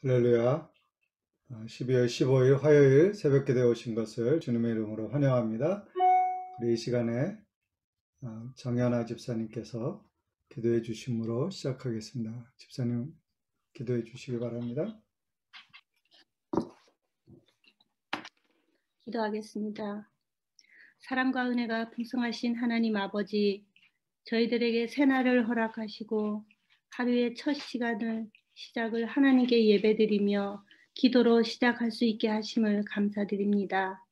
할렐루야. 12월 15일 화요일 새벽기도에 오신 것을 주님의 이름으로 환영합니다. 우리 이 시간에 정연아 집사님께서 기도해 주심으로 시작하겠습니다. 집사님 기도해 주시기 바랍니다. 기도하겠습니다. 사랑과 은혜가 풍성하신 하나님 아버지, 저희들에게 새날을 허락하시고 하루의 첫 시작을 하나님께 예배드리며 기도로 시작할 수 있게 하심을 감사드립니다.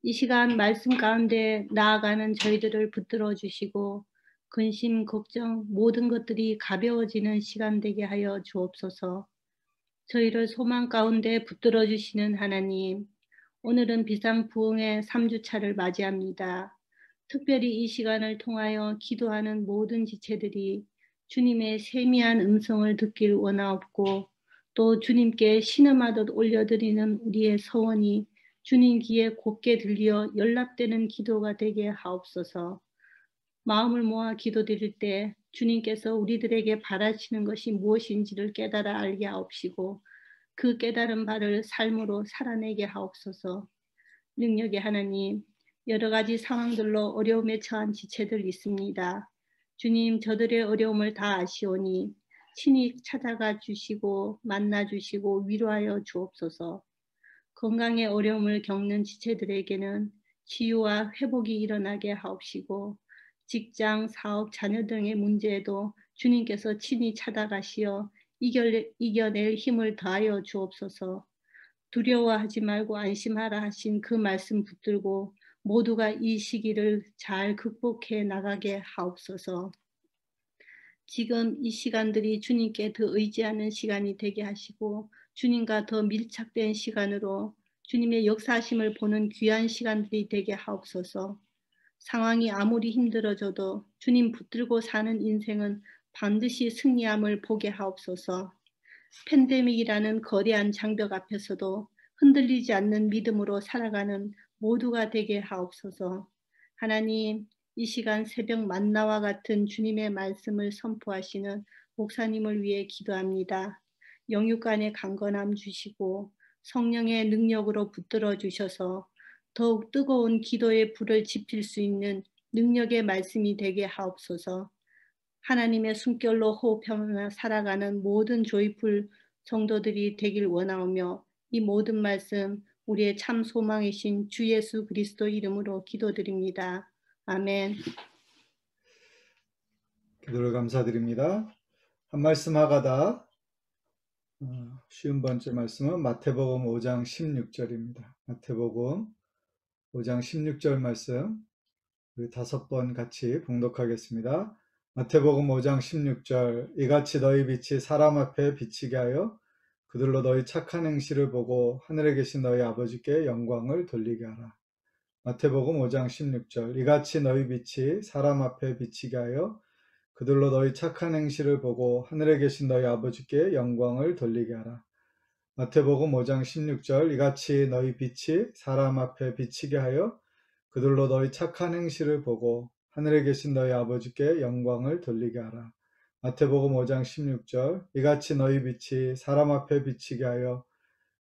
이 시간 말씀 가운데 나아가는 저희들을 붙들어 주시고 근심, 걱정 모든 것들이 가벼워지는 시간 되게 하여 주옵소서. 저희를 소망 가운데 붙들어 주시는 하나님, 오늘은 비상부흥의 3주차를 맞이합니다. 특별히 이 시간을 통하여 기도하는 모든 지체들이 주님의 세미한 음성을 듣길 원하옵고 또 주님께 신음하듯 올려드리는 우리의 서원이 주님 귀에 곱게 들려 연락되는 기도가 되게 하옵소서. 마음을 모아 기도드릴 때 주님께서 우리들에게 바라시는 것이 무엇인지를 깨달아 알게 하옵시고 그 깨달은 바를 삶으로 살아내게 하옵소서. 능력의 하나님, 여러 가지 상황들로 어려움에 처한 지체들 있습니다. 주님, 저들의 어려움을 다 아시오니 친히 찾아가 주시고 만나 주시고 위로하여 주옵소서. 건강의 어려움을 겪는 지체들에게는 치유와 회복이 일어나게 하옵시고 직장, 사업, 자녀 등의 문제에도 주님께서 친히 찾아가시어 이겨낼 힘을 더하여 주옵소서. 두려워하지 말고 안심하라 하신 그 말씀 붙들고 모두가 이 시기를 잘 극복해 나가게 하옵소서. 지금 이 시간들이 주님께 더 의지하는 시간이 되게 하시고 주님과 더 밀착된 시간으로 주님의 역사하심을 보는 귀한 시간들이 되게 하옵소서. 상황이 아무리 힘들어져도 주님 붙들고 사는 인생은 반드시 승리함을 보게 하옵소서. 팬데믹이라는 거대한 장벽 앞에서도 흔들리지 않는 믿음으로 살아가는 모두가 되게 하옵소서. 하나님, 이 시간 새벽 만나와 같은 주님의 말씀을 선포하시는 목사님을 위해 기도합니다. 영육간의 강건함 주시고 성령의 능력으로 붙들어 주셔서 더욱 뜨거운 기도의 불을 지필 수 있는 능력의 말씀이 되게 하옵소서. 하나님의 숨결로 호흡하며 살아가는 모든 조이풀 성도들이 되길 원하오며 이 모든 말씀 우리의 참 소망이신 주 예수 그리스도 이름으로 기도드립니다. 아멘. 기도를 감사드립니다. 한 말씀 하가다 쉬운 번째 말씀은 마태복음 5장 16절입니다. 마태복음 5장 16절 말씀 우리 5번 같이 봉독하겠습니다. 마태복음 5장 16절 이같이 너희 빛이 사람 앞에 비치게 하여 그들로 너희 착한 행실을 보고 하늘에 계신 너희 아버지께 영광을 돌리게 하라. 마태복음 5장 16절 이같이 너희 빛이 사람 앞에 비치게 하여 그들로 너희 착한 행실을 보고 하늘에 계신 너희 아버지께 영광을 돌리게 하라. 마태복음 5장 16절 이같이 너희 빛이 사람 앞에 비치게 하여 그들로 너희 착한 행실을 보고 하늘에 계신 너희 아버지께 영광을 돌리게 하라. 마태복음 5장 16절 이같이 너희 빛이 사람 앞에 비치게 하여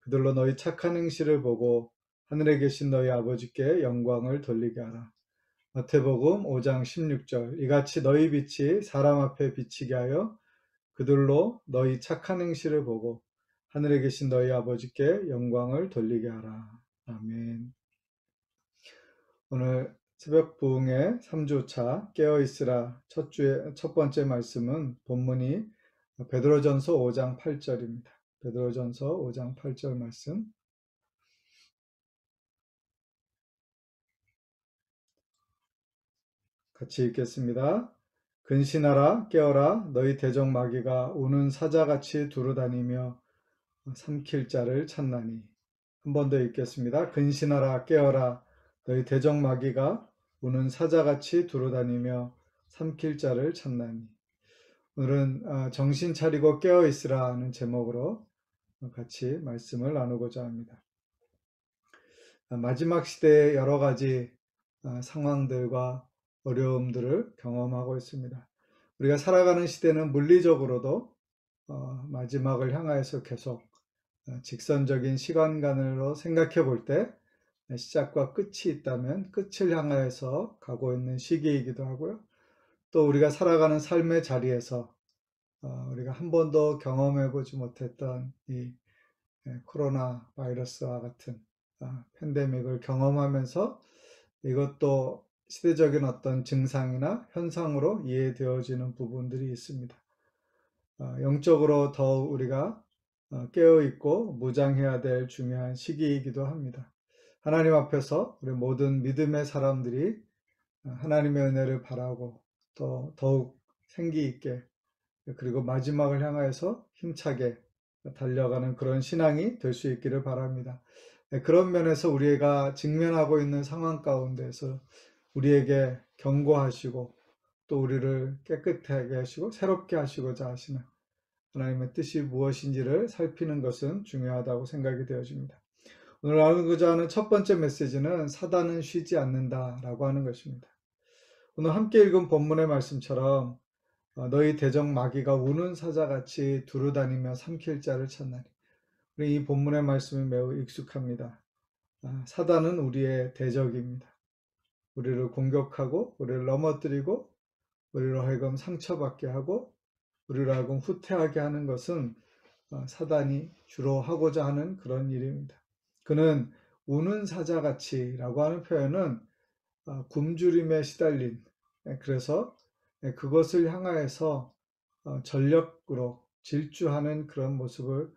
그들로 너희 착한 행실을 보고 하늘에 계신 너희 아버지께 영광을 돌리게 하라. 마태복음 5장 16절 이같이 너희 빛이 사람 앞에 비치게 하여 그들로 너희 착한 행실을 보고 하늘에 계신 너희 아버지께 영광을 돌리게 하라. 아멘. 오늘 새벽 부흥의 3주차 깨어있으라 첫 번째 말씀은 본문이 베드로전서 5장 8절입니다. 베드로전서 5장 8절 말씀 같이 읽겠습니다. 근신하라 깨어라 너희 대적 마귀가 우는 사자같이 두루다니며 삼킬 자를 찾나니. 한 번 더 읽겠습니다. 근신하라 깨어라 너희 대적 마귀가 우는 사자같이 두루다니며 삼킬 자를 찾나니. 오늘은 정신 차리고 깨어 있으라는 제목으로 같이 말씀을 나누고자 합니다. 마지막 시대의 여러 가지 상황들과 어려움들을 경험하고 있습니다. 우리가 살아가는 시대는 물리적으로도 마지막을 향하여서 계속 직선적인 시간관으로 생각해 볼 때 시작과 끝이 있다면 끝을 향하여서 가고 있는 시기이기도 하고요. 또 우리가 살아가는 삶의 자리에서 우리가 한 번도 경험해 보지 못했던 이 코로나 바이러스와 같은 팬데믹을 경험하면서 이것도 시대적인 어떤 증상이나 현상으로 이해되어지는 부분들이 있습니다. 영적으로 더욱 우리가 깨어있고 무장해야 될 중요한 시기이기도 합니다. 하나님 앞에서 우리 모든 믿음의 사람들이 하나님의 은혜를 바라고 또 더욱 생기 있게 그리고 마지막을 향하여서 힘차게 달려가는 그런 신앙이 될 수 있기를 바랍니다. 그런 면에서 우리가 직면하고 있는 상황 가운데서 우리에게 경고하시고 또 우리를 깨끗하게 하시고 새롭게 하시고자 하시는 하나님의 뜻이 무엇인지를 살피는 것은 중요하다고 생각이 되어집니다. 오늘 나누고자 하는 첫 번째 메시지는 사단은 쉬지 않는다라고 하는 것입니다. 오늘 함께 읽은 본문의 말씀처럼 너희 대적 마귀가 우는 사자같이 두루다니며 삼킬 자를 찾나니. 우리 이 본문의 말씀이 매우 익숙합니다. 사단은 우리의 대적입니다. 우리를 공격하고 우리를 넘어뜨리고 우리로 하여금 상처받게 하고 우리로 하여금 후퇴하게 하는 것은 사단이 주로 하고자 하는 그런 일입니다. 그는 우는 사자같이라고 하는 표현은 굶주림에 시달린, 그래서 그것을 향하여서 전력으로 질주하는 그런 모습을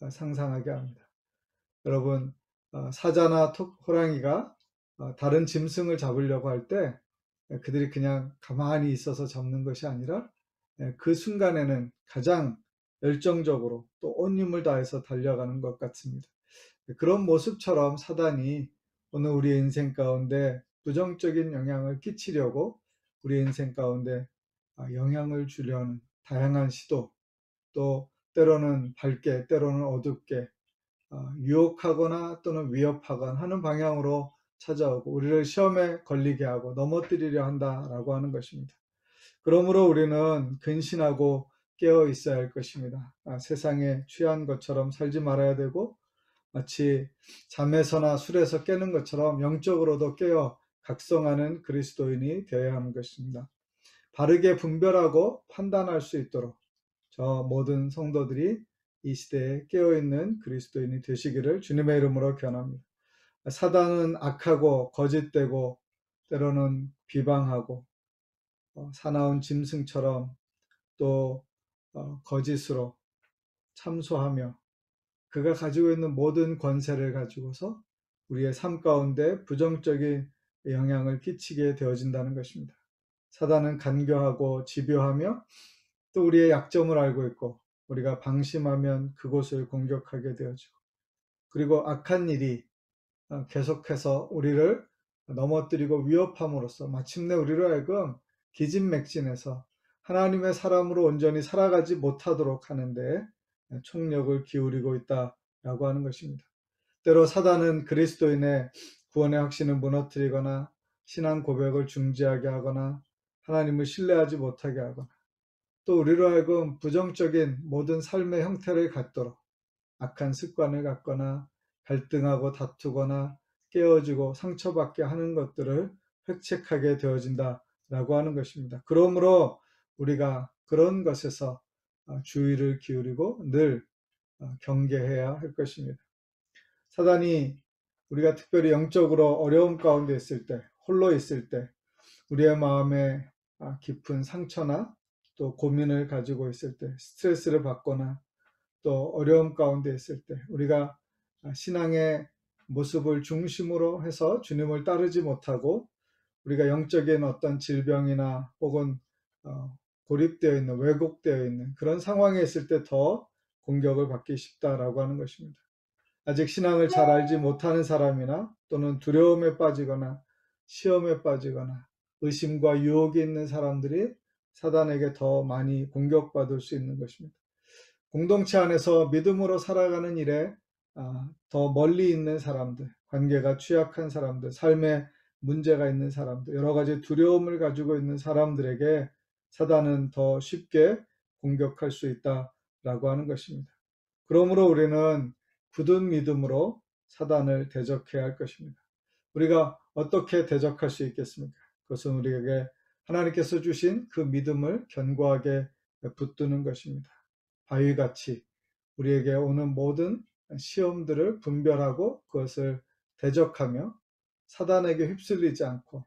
상상하게 합니다. 여러분, 사자나 호랑이가 다른 짐승을 잡으려고 할 때 그들이 그냥 가만히 있어서 잡는 것이 아니라 그 순간에는 가장 열정적으로 또 온 힘을 다해서 달려가는 것 같습니다. 그런 모습처럼 사단이 오늘 우리의 인생 가운데 부정적인 영향을 끼치려고 우리 인생 가운데 영향을 주려는 다양한 시도, 또 때로는 밝게 때로는 어둡게 유혹하거나 또는 위협하거나 하는 방향으로 찾아오고 우리를 시험에 걸리게 하고 넘어뜨리려 한다라고 하는 것입니다. 그러므로 우리는 근신하고 깨어 있어야 할 것입니다. 세상에 취한 것처럼 살지 말아야 되고 마치 잠에서나 술에서 깨는 것처럼 영적으로도 깨어 각성하는 그리스도인이 되어야 하는 것입니다. 바르게 분별하고 판단할 수 있도록 저 모든 성도들이 이 시대에 깨어있는 그리스도인이 되시기를 주님의 이름으로 권합니다. 사단은 악하고 거짓되고 때로는 비방하고 사나운 짐승처럼 또 거짓으로 참소하며 그가 가지고 있는 모든 권세를 가지고서 우리의 삶 가운데 부정적인 영향을 끼치게 되어진다는 것입니다. 사단은 간교하고 집요하며 또 우리의 약점을 알고 있고 우리가 방심하면 그곳을 공격하게 되어지고 그리고 악한 일이 계속해서 우리를 넘어뜨리고 위협함으로써 마침내 우리로 하여금 기진맥진해서 하나님의 사람으로 온전히 살아가지 못하도록 하는데 총력을 기울이고 있다라고 하는 것입니다. 때로 사단은 그리스도인의 구원의 확신을 무너뜨리거나 신앙 고백을 중지하게 하거나 하나님을 신뢰하지 못하게 하거나 또 우리로 하여금 부정적인 모든 삶의 형태를 갖도록 악한 습관을 갖거나 갈등하고 다투거나 깨어지고 상처받게 하는 것들을 획책하게 되어진다라고 하는 것입니다. 그러므로 우리가 그런 것에서 주의를 기울이고 늘 경계해야 할 것입니다. 사단이 우리가 특별히 영적으로 어려움 가운데 있을 때, 홀로 있을 때 우리의 마음에 깊은 상처나 또 고민을 가지고 있을 때, 스트레스를 받거나 또 어려움 가운데 있을 때 우리가 신앙의 모습을 중심으로 해서 주님을 따르지 못하고 우리가 영적인 어떤 질병이나 혹은 고립되어 있는 왜곡되어 있는 그런 상황에 있을 때 더 공격을 받기 쉽다라고 하는 것입니다. 아직 신앙을 잘 알지 못하는 사람이나 또는 두려움에 빠지거나 시험에 빠지거나 의심과 유혹이 있는 사람들이 사단에게 더 많이 공격받을 수 있는 것입니다. 공동체 안에서 믿음으로 살아가는 일에 더 멀리 있는 사람들, 관계가 취약한 사람들, 삶에 문제가 있는 사람들, 여러 가지 두려움을 가지고 있는 사람들에게 사단은 더 쉽게 공격할 수 있다라고 하는 것입니다. 그러므로 우리는 굳은 믿음으로 사단을 대적해야 할 것입니다. 우리가 어떻게 대적할 수 있겠습니까? 그것은 우리에게 하나님께서 주신 그 믿음을 견고하게 붙드는 것입니다. 바위같이 우리에게 오는 모든 시험들을 분별하고 그것을 대적하며 사단에게 휩쓸리지 않고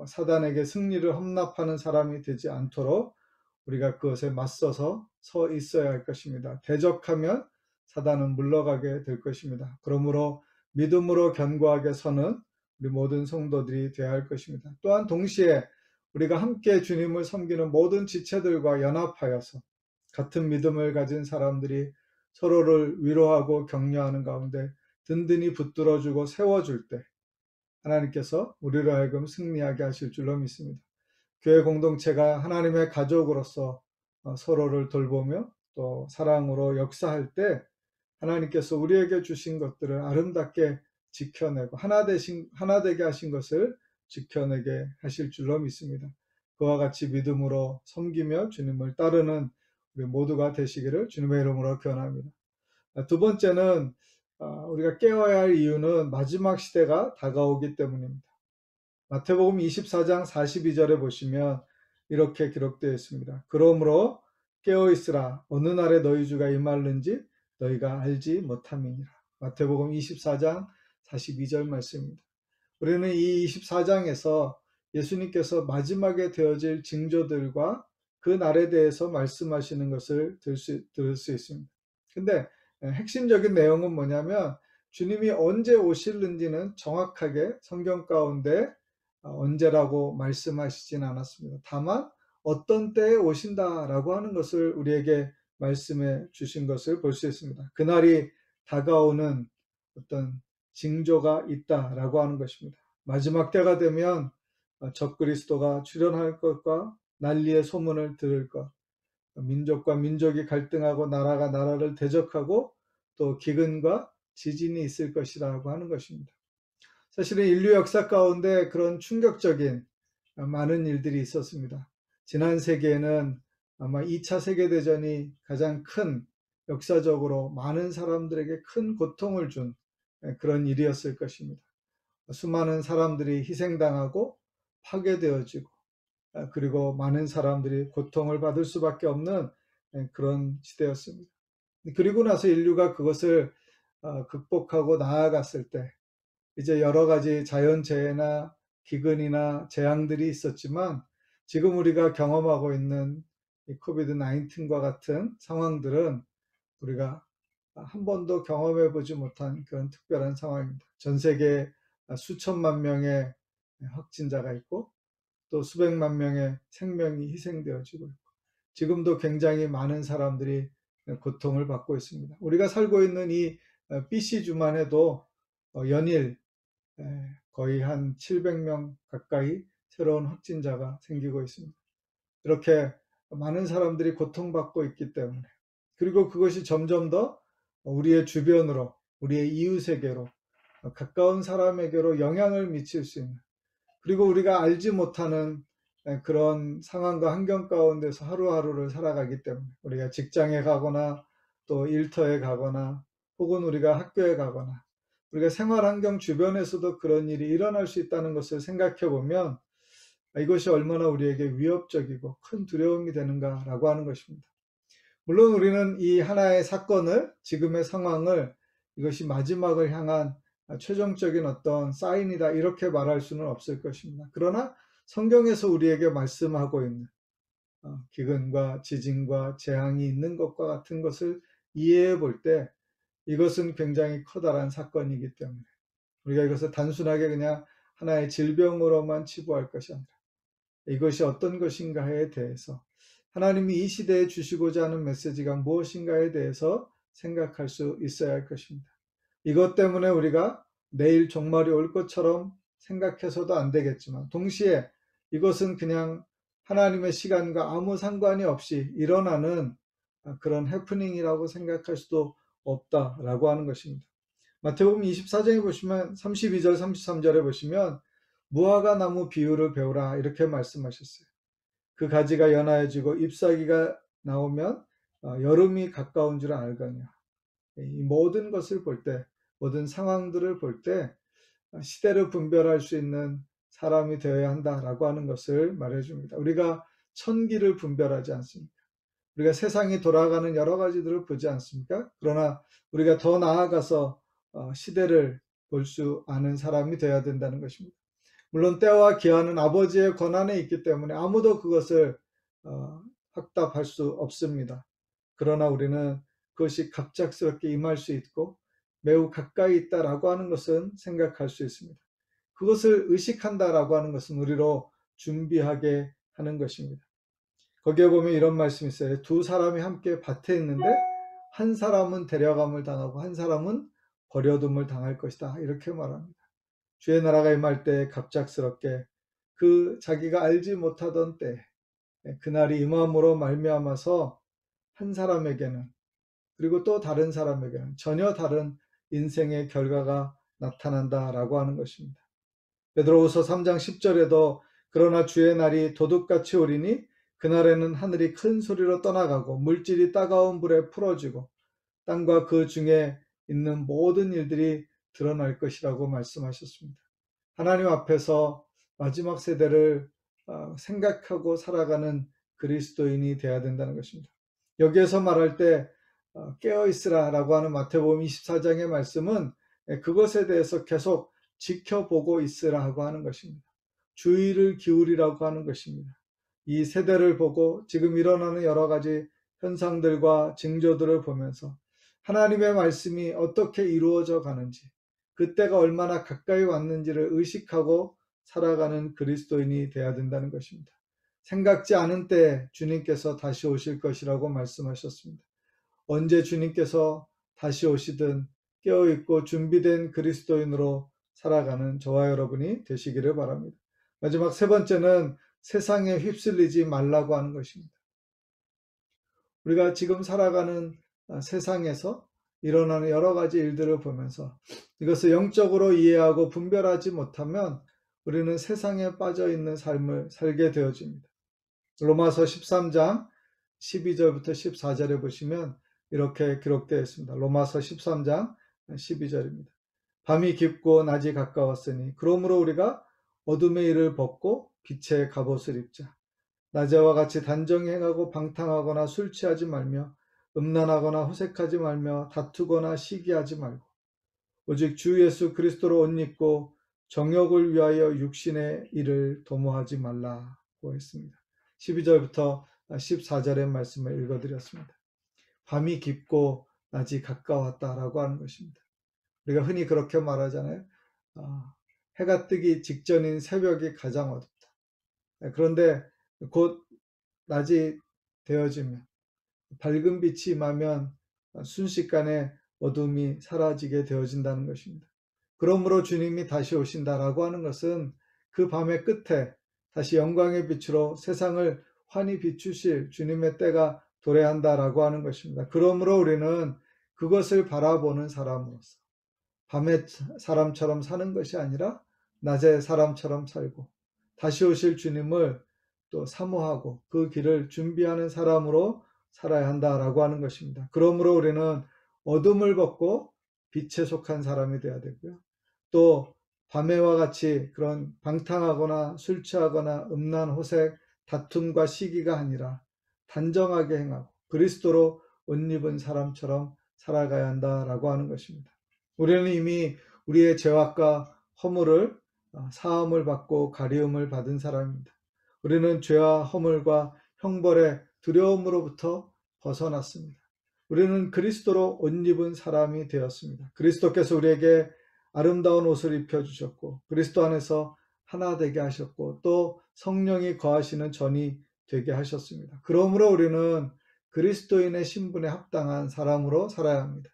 사단에게 승리를 험납하는 사람이 되지 않도록 우리가 그것에 맞서서 서 있어야 할 것입니다. 대적하면 사단은 물러가게 될 것입니다. 그러므로 믿음으로 견고하게 서는 우리 모든 성도들이 되어야 할 것입니다. 또한 동시에 우리가 함께 주님을 섬기는 모든 지체들과 연합하여서 같은 믿음을 가진 사람들이 서로를 위로하고 격려하는 가운데 든든히 붙들어주고 세워줄 때 하나님께서 우리로 하여금 승리하게 하실 줄로 믿습니다. 교회 공동체가 하나님의 가족으로서 서로를 돌보며 또 사랑으로 역사할 때 하나님께서 우리에게 주신 것들을 아름답게 지켜내고 하나 되게 하신 것을 지켜내게 하실 줄로 믿습니다. 그와 같이 믿음으로 섬기며 주님을 따르는 우리 모두가 되시기를 주님의 이름으로 기원합니다. 두 번째는 우리가 깨어야 할 이유는 마지막 시대가 다가오기 때문입니다. 마태복음 24장 42절에 보시면 이렇게 기록되어 있습니다. 그러므로 깨어있으라. 어느 날에 너희 주가 임하는지 너희가 알지 못함이니라. 마태복음 24장 42절 말씀입니다. 우리는 이 24장에서 예수님께서 마지막에 되어질 징조들과 그 날에 대해서 말씀하시는 것을 들을 수 있습니다. 근데 핵심적인 내용은 뭐냐면 주님이 언제 오실는지는 정확하게 성경 가운데 언제라고 말씀하시진 않았습니다. 다만 어떤 때에 오신다라고 하는 것을 우리에게 말씀해 주신 것을 볼 수 있습니다. 그날이 다가오는 어떤 징조가 있다라고 하는 것입니다. 마지막 때가 되면 적그리스도가 출현할 것과 난리의 소문을 들을 것, 민족과 민족이 갈등하고 나라가 나라를 대적하고 또 기근과 지진이 있을 것이라고 하는 것입니다. 사실은 인류 역사 가운데 그런 충격적인 많은 일들이 있었습니다. 지난 세기에는 아마 2차 세계대전이 가장 큰 역사적으로 많은 사람들에게 큰 고통을 준 그런 일이었을 것입니다. 수많은 사람들이 희생당하고 파괴되어지고 그리고 많은 사람들이 고통을 받을 수밖에 없는 그런 시대였습니다. 그리고 나서 인류가 그것을 극복하고 나아갔을 때 이제 여러 가지 자연재해나 기근이나 재앙들이 있었지만 지금 우리가 경험하고 있는 이 코비드 19과 같은 상황들은 우리가 한 번도 경험해 보지 못한 그런 특별한 상황입니다. 전 세계에 수천만 명의 확진자가 있고 또 수백만 명의 생명이 희생되어지고 있고 지금도 굉장히 많은 사람들이 고통을 받고 있습니다. 우리가 살고 있는 이 BC주만 해도 연일 거의 한 700명 가까이 새로운 확진자가 생기고 있습니다. 이렇게 많은 사람들이 고통받고 있기 때문에 그리고 그것이 점점 더 우리의 주변으로 우리의 이웃에게로 가까운 사람에게로 영향을 미칠 수 있는 그리고 우리가 알지 못하는 그런 상황과 환경 가운데서 하루하루를 살아가기 때문에 우리가 직장에 가거나 또 일터에 가거나 혹은 우리가 학교에 가거나 우리가 생활 환경 주변에서도 그런 일이 일어날 수 있다는 것을 생각해 보면 이것이 얼마나 우리에게 위협적이고 큰 두려움이 되는가라고 하는 것입니다. 물론 우리는 이 하나의 사건을 지금의 상황을 이것이 마지막을 향한 최종적인 어떤 사인이다 이렇게 말할 수는 없을 것입니다. 그러나 성경에서 우리에게 말씀하고 있는 기근과 지진과 재앙이 있는 것과 같은 것을 이해해 볼 때 이것은 굉장히 커다란 사건이기 때문에 우리가 이것을 단순하게 그냥 하나의 질병으로만 치부할 것이 아니라 이것이 어떤 것인가에 대해서 하나님이 이 시대에 주시고자 하는 메시지가 무엇인가에 대해서 생각할 수 있어야 할 것입니다. 이것 때문에 우리가 내일 종말이 올 것처럼 생각해서도 안 되겠지만 동시에 이것은 그냥 하나님의 시간과 아무 상관이 없이 일어나는 그런 해프닝이라고 생각할 수도 없다라고 하는 것입니다. 마태복음 24장에 보시면 32절 33절에 보시면 무화과 나무 비유를 배우라 이렇게 말씀하셨어요. 그 가지가 연하여지고 잎사귀가 나오면 여름이 가까운 줄 알거니와 이 모든 것을 볼 때, 모든 상황들을 볼 때 시대를 분별할 수 있는 사람이 되어야 한다라고 하는 것을 말해줍니다. 우리가 천기를 분별하지 않습니까? 우리가 세상이 돌아가는 여러 가지들을 보지 않습니까? 그러나 우리가 더 나아가서 시대를 볼 수 아는 사람이 되어야 된다는 것입니다. 물론 때와 기한은 아버지의 권한에 있기 때문에 아무도 그것을 확답할 수 없습니다. 그러나 우리는 그것이 갑작스럽게 임할 수 있고 매우 가까이 있다라고 하는 것은 생각할 수 있습니다. 그것을 의식한다라고 하는 것은 우리로 준비하게 하는 것입니다. 거기에 보면 이런 말씀이 있어요. 두 사람이 함께 밭에 있는데 한 사람은 데려감을 당하고 한 사람은 버려둠을 당할 것이다. 이렇게 말합니다. 주의 나라가 임할 때 갑작스럽게 그 자기가 알지 못하던 때 그날이 임함으로 말미암아서 한 사람에게는 그리고 또 다른 사람에게는 전혀 다른 인생의 결과가 나타난다라고 하는 것입니다. 베드로후서 3장 10절에도 그러나 주의 날이 도둑같이 오리니 그날에는 하늘이 큰 소리로 떠나가고 물질이 따가운 불에 풀어지고 땅과 그 중에 있는 모든 일들이 드러날 것이라고 말씀하셨습니다. 하나님 앞에서 마지막 세대를 생각하고 살아가는 그리스도인이 되어야 된다는 것입니다. 여기에서 말할 때 깨어있으라라고 하는 마태복음 24장의 말씀은 그것에 대해서 계속 지켜보고 있으라고 하는 것입니다. 주의를 기울이라고 하는 것입니다. 이 세대를 보고 지금 일어나는 여러 가지 현상들과 징조들을 보면서 하나님의 말씀이 어떻게 이루어져 가는지 그때가 얼마나 가까이 왔는지를 의식하고 살아가는 그리스도인이 되어야 된다는 것입니다. 생각지 않은 때에 주님께서 다시 오실 것이라고 말씀하셨습니다. 언제 주님께서 다시 오시든 깨어있고 준비된 그리스도인으로 살아가는 저와 여러분이 되시기를 바랍니다. 마지막 세 번째는 세상에 휩쓸리지 말라고 하는 것입니다. 우리가 지금 살아가는 세상에서 일어나는 여러 가지 일들을 보면서 이것을 영적으로 이해하고 분별하지 못하면 우리는 세상에 빠져 있는 삶을 살게 되어집니다. 로마서 13장 12절부터 14절에 보시면 이렇게 기록되어 있습니다. 로마서 13장 12절입니다. 밤이 깊고 낮이 가까웠으니 그러므로 우리가 어둠의 일을 벗고 빛의 갑옷을 입자. 낮에와 같이 단정히 행하고 방탕하거나 술 취하지 말며 음란하거나 호색하지 말며 다투거나 시기하지 말고 오직 주 예수 그리스도로 옷 입고 정욕을 위하여 육신의 일을 도모하지 말라고 했습니다. 12절부터 14절의 말씀을 읽어드렸습니다. 밤이 깊고 낮이 가까웠다라고 하는 것입니다. 우리가 흔히 그렇게 말하잖아요. 해가 뜨기 직전인 새벽이 가장 어둡다. 그런데 곧 낮이 되어지면 밝은 빛이 임하면 순식간에 어둠이 사라지게 되어진다는 것입니다. 그러므로 주님이 다시 오신다라고 하는 것은 그 밤의 끝에 다시 영광의 빛으로 세상을 환히 비추실 주님의 때가 도래한다라고 하는 것입니다. 그러므로 우리는 그것을 바라보는 사람으로서 밤의 사람처럼 사는 것이 아니라 낮의 사람처럼 살고 다시 오실 주님을 또 사모하고 그 길을 준비하는 사람으로 살아야 한다라고 하는 것입니다. 그러므로 우리는 어둠을 벗고 빛에 속한 사람이 되어야 되고요. 또 밤에와 같이 그런 방탕하거나 술 취하거나 음란 호색 다툼과 시기가 아니라 단정하게 행하고 그리스도로 옷 입은 사람처럼 살아가야 한다라고 하는 것입니다. 우리는 이미 우리의 죄악과 허물을 사함을 받고 가리움을 받은 사람입니다. 우리는 죄와 허물과 형벌의 두려움으로부터 벗어났습니다. 우리는 그리스도로 옷 입은 사람이 되었습니다. 그리스도께서 우리에게 아름다운 옷을 입혀주셨고 그리스도 안에서 하나 되게 하셨고 또 성령이 거하시는 전이 되게 하셨습니다. 그러므로 우리는 그리스도인의 신분에 합당한 사람으로 살아야 합니다.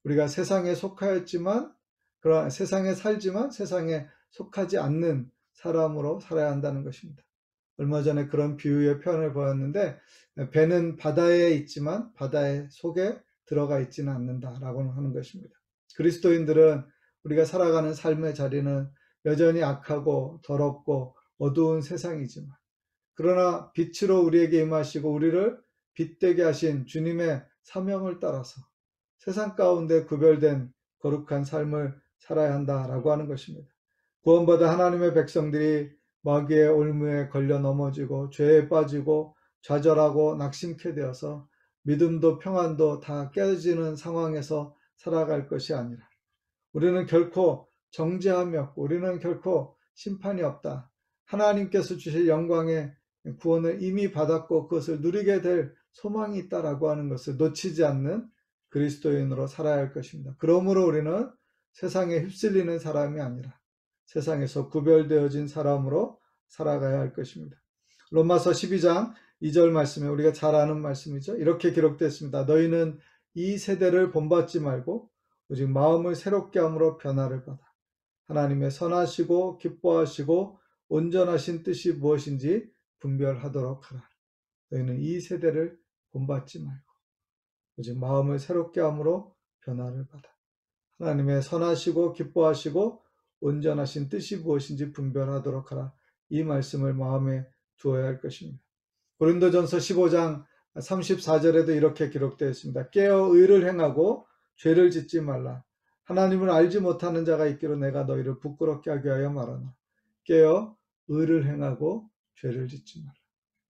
우리가 세상에 속하였지만 그러나 세상에 살지만 세상에 속하지 않는 사람으로 살아야 한다는 것입니다. 얼마 전에 그런 비유의 표현을 보았는데 배는 바다에 있지만 바다의 속에 들어가 있지는 않는다라고 하는 것입니다. 그리스도인들은 우리가 살아가는 삶의 자리는 여전히 악하고 더럽고 어두운 세상이지만 그러나 빛으로 우리에게 임하시고 우리를 빛되게 하신 주님의 사명을 따라서 세상 가운데 구별된 거룩한 삶을 살아야 한다라고 하는 것입니다. 구원받은 하나님의 백성들이 마귀의 올무에 걸려 넘어지고 죄에 빠지고 좌절하고 낙심케 되어서 믿음도 평안도 다 깨지는 상황에서 살아갈 것이 아니라 우리는 결코 정죄함이 없고 우리는 결코 심판이 없다. 하나님께서 주실 영광의 구원을 이미 받았고 그것을 누리게 될 소망이 있다라고 하는 것을 놓치지 않는 그리스도인으로 살아야 할 것입니다. 그러므로 우리는 세상에 휩쓸리는 사람이 아니라 세상에서 구별되어진 사람으로 살아가야 할 것입니다. 로마서 12장 2절 말씀에 우리가 잘 아는 말씀이죠. 이렇게 기록되어 있습니다. 너희는 이 세대를 본받지 말고 오직 마음을 새롭게 함으로 변화를 받아 하나님의 선하시고 기뻐하시고 온전하신 뜻이 무엇인지 분별하도록 하라. 너희는 이 세대를 본받지 말고 오직 마음을 새롭게 함으로 변화를 받아 하나님의 선하시고 기뻐하시고 온전하신 뜻이 무엇인지 분별하도록 하라. 이 말씀을 마음에 두어야 할 것입니다. 고린도전서 15장 34절에도 이렇게 기록되어 있습니다. 깨어 의를 행하고 죄를 짓지 말라. 하나님을 알지 못하는 자가 있기로 내가 너희를 부끄럽게 하기 위하여 말하노라. 깨어 의를 행하고 죄를 짓지 말라.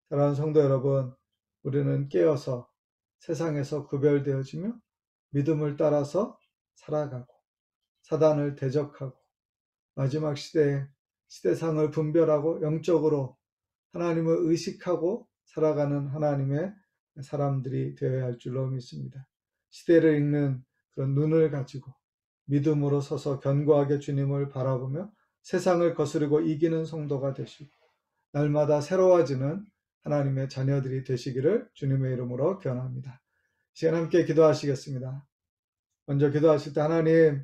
사랑하는 성도 여러분, 우리는 깨어서 세상에서 구별되어지며 믿음을 따라서 살아가고 사단을 대적하고 마지막 시대에 시대상을 분별하고 영적으로 하나님을 의식하고 살아가는 하나님의 사람들이 되어야 할 줄로 믿습니다. 시대를 읽는 그런 눈을 가지고 믿음으로 서서 견고하게 주님을 바라보며 세상을 거스르고 이기는 성도가 되시고 날마다 새로워지는 하나님의 자녀들이 되시기를 주님의 이름으로 권합니다. 이 시간 함께 기도하시겠습니다. 먼저 기도하실 때 하나님,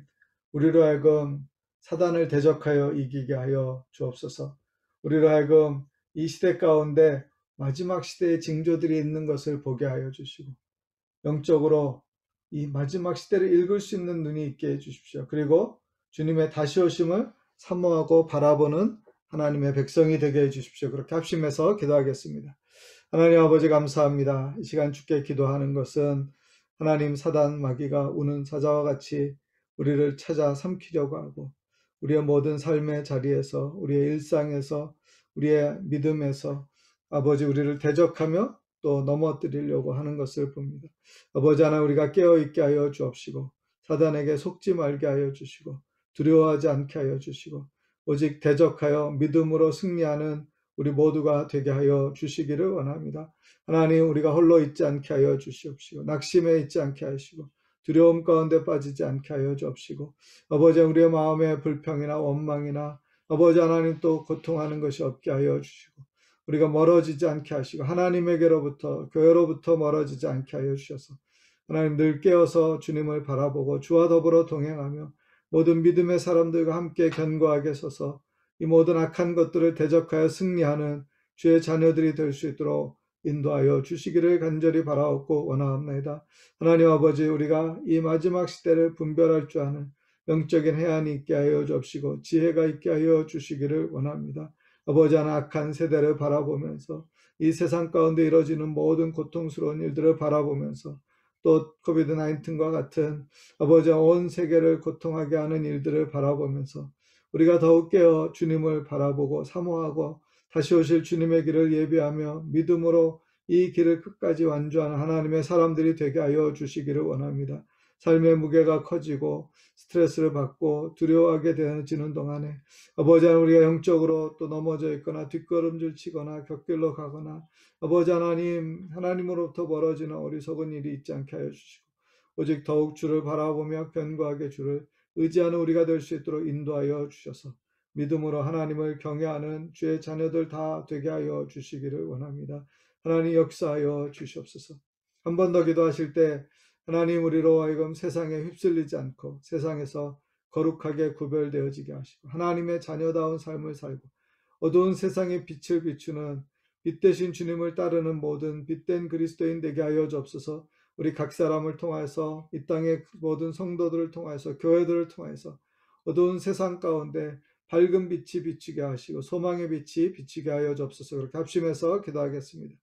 우리로 하여금 사단을 대적하여 이기게 하여 주옵소서. 우리로 하여금 이 시대 가운데 마지막 시대의 징조들이 있는 것을 보게 하여 주시고 영적으로 이 마지막 시대를 읽을 수 있는 눈이 있게 해주십시오. 그리고 주님의 다시 오심을 사모하고 바라보는 하나님의 백성이 되게 해주십시오. 그렇게 합심해서 기도하겠습니다. 하나님 아버지 감사합니다. 이 시간 주께 기도하는 것은 하나님 사단 마귀가 우는 사자와 같이 우리를 찾아 삼키려고 하고 우리의 모든 삶의 자리에서 우리의 일상에서 우리의 믿음에서 아버지 우리를 대적하며 또 넘어뜨리려고 하는 것을 봅니다. 아버지 하나님 우리가 깨어있게 하여 주옵시고 사단에게 속지 말게 하여 주시고 두려워하지 않게 하여 주시고 오직 대적하여 믿음으로 승리하는 우리 모두가 되게 하여 주시기를 원합니다. 하나님 우리가 홀로 있지 않게 하여 주시옵시고 낙심에 있지 않게 하시고 두려움 가운데 빠지지 않게 하여 주옵시고 아버지 우리의 마음의 불평이나 원망이나 아버지 하나님 또 고통하는 것이 없게 하여 주시고 우리가 멀어지지 않게 하시고 하나님에게로부터 교회로부터 멀어지지 않게 하여 주셔서 하나님 늘 깨어서 주님을 바라보고 주와 더불어 동행하며 모든 믿음의 사람들과 함께 견고하게 서서 이 모든 악한 것들을 대적하여 승리하는 주의 자녀들이 될 수 있도록 인도하여 주시기를 간절히 바라옵고 원하옵나이다. 하나님 아버지 우리가 이 마지막 시대를 분별할 줄 아는 영적인 해안이 있게 하여 주옵시고 지혜가 있게 하여 주시기를 원합니다. 아버지 하나 악한 세대를 바라보면서 이 세상 가운데 이루어지는 모든 고통스러운 일들을 바라보면서 또 코비드 19과 같은 아버지 온 세계를 고통하게 하는 일들을 바라보면서 우리가 더욱 깨어 주님을 바라보고 사모하고 다시 오실 주님의 길을 예비하며 믿음으로 이 길을 끝까지 완주하는 하나님의 사람들이 되게 하여 주시기를 원합니다. 삶의 무게가 커지고 스트레스를 받고 두려워하게 되어지는 동안에 아버지 하나님 우리가 영적으로 또 넘어져 있거나 뒷걸음질 치거나 곁길로 가거나 아버지 하나님 하나님으로부터 멀어지는 어리석은 일이 있지 않게 하여 주시고 오직 더욱 주를 바라보며 견고하게 주를 의지하는 우리가 될 수 있도록 인도하여 주셔서 믿음으로 하나님을 경외하는 주의 자녀들 다 되게 하여 주시기를 원합니다. 하나님 역사하여 주시옵소서. 한 번 더 기도하실 때 하나님 우리로 하여금 세상에 휩쓸리지 않고 세상에서 거룩하게 구별되어지게 하시고 하나님의 자녀다운 삶을 살고 어두운 세상에 빛을 비추는 빛 대신 주님을 따르는 모든 빛된 그리스도인 되게 하여 주옵소서. 우리 각 사람을 통해서 이 땅의 모든 성도들을 통해서 교회들을 통해서 어두운 세상 가운데 밝은 빛이 비추게 하시고 소망의 빛이 비추게 하여 주옵소서. 그렇게 합심해서 기도하겠습니다.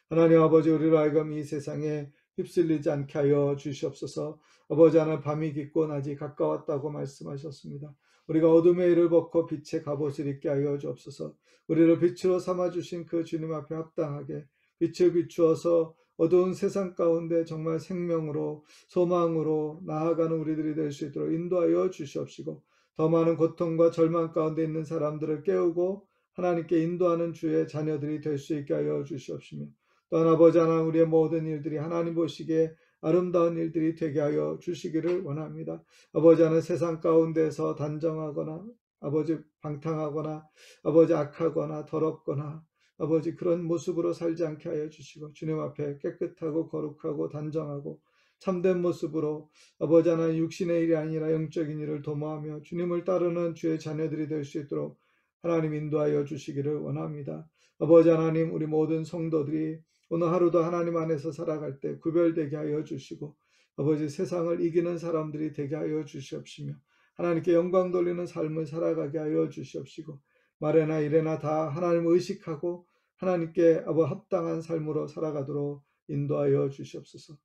하나님 아버지 우리로 하여금 이 세상에 휩쓸리지 않게 하여 주시옵소서. 아버지 하나님, 밤이 깊고 낮이 가까웠다고 말씀하셨습니다. 우리가 어둠의 일을 벗고 빛의 갑옷을 입게 하여 주옵소서. 우리를 빛으로 삼아주신 그 주님 앞에 합당하게 빛을 비추어서 어두운 세상 가운데 정말 생명으로 소망으로 나아가는 우리들이 될 수 있도록 인도하여 주시옵시고, 더 많은 고통과 절망 가운데 있는 사람들을 깨우고 하나님께 인도하는 주의 자녀들이 될 수 있게 하여 주시옵시며, 또한 아버지 하나님, 우리의 모든 일들이 하나님 보시기에 아름다운 일들이 되게 하여 주시기를 원합니다. 아버지 하나님, 세상 가운데서 단정하거나 아버지 방탕하거나 아버지 악하거나 더럽거나 아버지 그런 모습으로 살지 않게 하여 주시고, 주님 앞에 깨끗하고 거룩하고 단정하고 참된 모습으로 아버지 하나님, 육신의 일이 아니라 영적인 일을 도모하며 주님을 따르는 주의 자녀들이 될 수 있도록 하나님 인도하여 주시기를 원합니다. 아버지 하나님, 우리 모든 성도들이 오늘 하루도 하나님 안에서 살아갈 때 구별되게 하여 주시고, 아버지 세상을 이기는 사람들이 되게 하여 주시옵시며, 하나님께 영광 돌리는 삶을 살아가게 하여 주시옵시고, 말에나 이래나 다 하나님을 의식하고 하나님께 합당한 삶으로 살아가도록 인도하여 주시옵소서.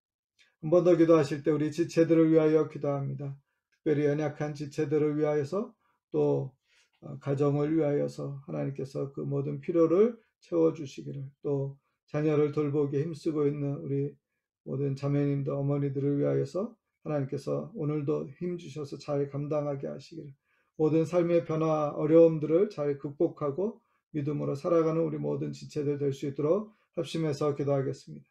한 번 더 기도하실 때 우리 지체들을 위하여 기도합니다. 특별히 연약한 지체들을 위하여서, 또 가정을 위하여서 하나님께서 그 모든 필요를 채워주시기를, 또 자녀를 돌보기에 힘쓰고 있는 우리 모든 자매님들, 어머니들을 위하여서 하나님께서 오늘도 힘주셔서 잘 감당하게 하시기를, 모든 삶의 변화, 어려움들을 잘 극복하고 믿음으로 살아가는 우리 모든 지체들 될 수 있도록 합심해서 기도하겠습니다.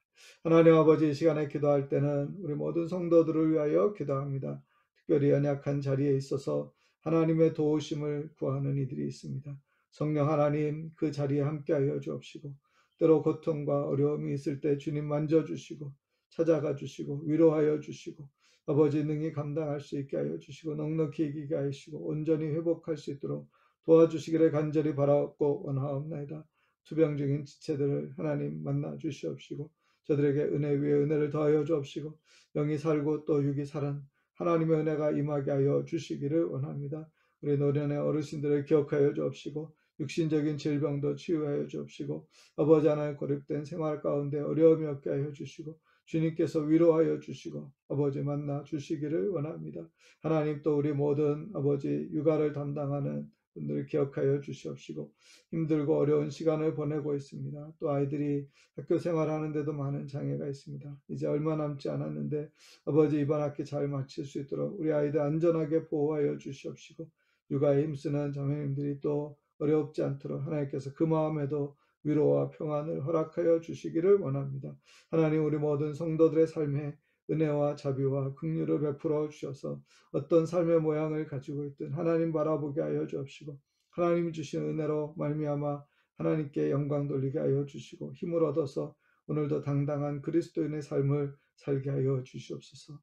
하나님 아버지, 이 시간에 기도할 때는 우리 모든 성도들을 위하여 기도합니다. 특별히 연약한 자리에 있어서 하나님의 도우심을 구하는 이들이 있습니다. 성령 하나님, 그 자리에 함께하여 주옵시고, 때로 고통과 어려움이 있을 때 주님 만져주시고 찾아가 주시고 위로하여 주시고, 아버지 능히 감당할 수 있게 하여 주시고 넉넉히 이기게 하시고 온전히 회복할 수 있도록 도와주시기를 간절히 바라옵고 원하옵나이다. 투병 중인 지체들을 하나님 만나 주시옵시고, 저들에게 은혜 위에 은혜를 더하여 주옵시고, 영이 살고 또 육이 살은 하나님의 은혜가 임하게 하여 주시기를 원합니다. 우리 노년의 어르신들을 기억하여 주옵시고, 육신적인 질병도 치유하여 주옵시고, 아버지 하나님, 고립된 생활 가운데 어려움이 없게 하여 주시고 주님께서 위로하여 주시고 아버지 만나 주시기를 원합니다. 하나님, 또 우리 모든 아버지 육아를 담당하는 분들을 기억하여 주시옵시고, 힘들고 어려운 시간을 보내고 있습니다. 또 아이들이 학교 생활하는데도 많은 장애가 있습니다. 이제 얼마 남지 않았는데 아버지, 이번 학기 잘 마칠 수 있도록 우리 아이들 안전하게 보호하여 주시옵시고, 육아에 힘쓰는 자매님들이 또 어렵지 않도록 하나님께서 그 마음에도 위로와 평안을 허락하여 주시기를 원합니다. 하나님, 우리 모든 성도들의 삶에 은혜와 자비와 긍휼을 베풀어 주셔서 어떤 삶의 모양을 가지고 있든 하나님 바라보게 하여 주옵시고, 하나님 주신 은혜로 말미암아 하나님께 영광 돌리게 하여 주시고 힘을 얻어서 오늘도 당당한 그리스도인의 삶을 살게 하여 주시옵소서.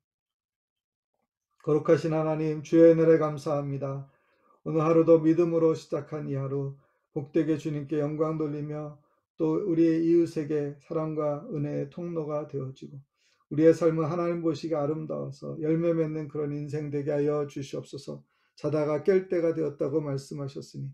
거룩하신 하나님, 주의 은혜를 감사합니다. 오늘 하루도 믿음으로 시작한 이 하루 복되게 주님께 영광 돌리며 또 우리의 이웃에게 사랑과 은혜의 통로가 되어지고, 우리의 삶은 하나님 보시기에 아름다워서 열매 맺는 그런 인생 되게 하여 주시옵소서. 자다가 깰 때가 되었다고 말씀하셨으니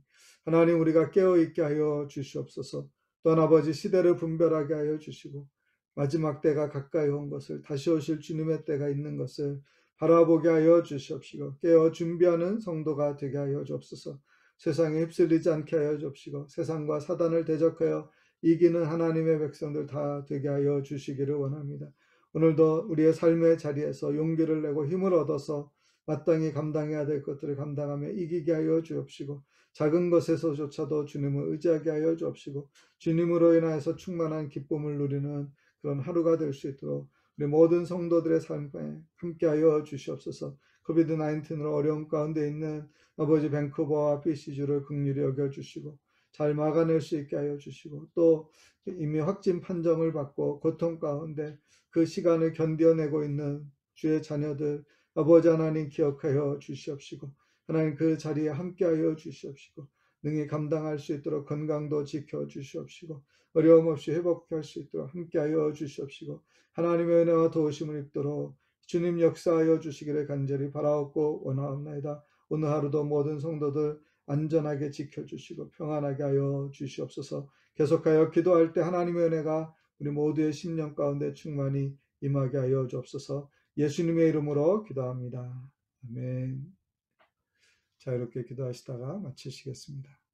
하나님, 우리가 깨어있게 하여 주시옵소서. 또한 아버지, 시대를 분별하게 하여 주시고 마지막 때가 가까이 온 것을, 다시 오실 주님의 때가 있는 것을 바라보게 하여 주시옵시고, 깨어 준비하는 성도가 되게 하여 주옵소서. 세상에 휩쓸리지 않게 하여 주옵시고, 세상과 사단을 대적하여 이기는 하나님의 백성들 다 되게 하여 주시기를 원합니다. 오늘도 우리의 삶의 자리에서 용기를 내고 힘을 얻어서 마땅히 감당해야 될 것들을 감당하며 이기게 하여 주옵시고, 작은 것에서조차도 주님을 의지하게 하여 주옵시고, 주님으로 인하여서 충만한 기쁨을 누리는 그런 하루가 될 수 있도록 우리 모든 성도들의 삶에 함께하여 주시옵소서. 코비드-19으로 어려움 가운데 있는 아버지 밴쿠버와 BC주를 긍휼히 여겨주시고 잘 막아낼 수 있게 하여 주시고, 또 이미 확진 판정을 받고 고통 가운데 그 시간을 견뎌내고 있는 주의 자녀들 아버지 하나님 기억하여 주시옵시고, 하나님 그 자리에 함께하여 주시옵시고, 능히 감당할 수 있도록 건강도 지켜주시옵시고, 어려움 없이 회복할 수 있도록 함께하여 주시옵시고, 하나님의 은혜와 도우심을 입도록 주님 역사하여 주시기를 간절히 바라옵고 원하옵나이다. 오늘 하루도 모든 성도들 안전하게 지켜주시고 평안하게 하여 주시옵소서. 계속하여 기도할 때 하나님의 은혜가 우리 모두의 심령 가운데 충만히 임하게 하여 주옵소서. 예수님의 이름으로 기도합니다. 아멘. 자, 이렇게 기도하시다가 마치시겠습니다.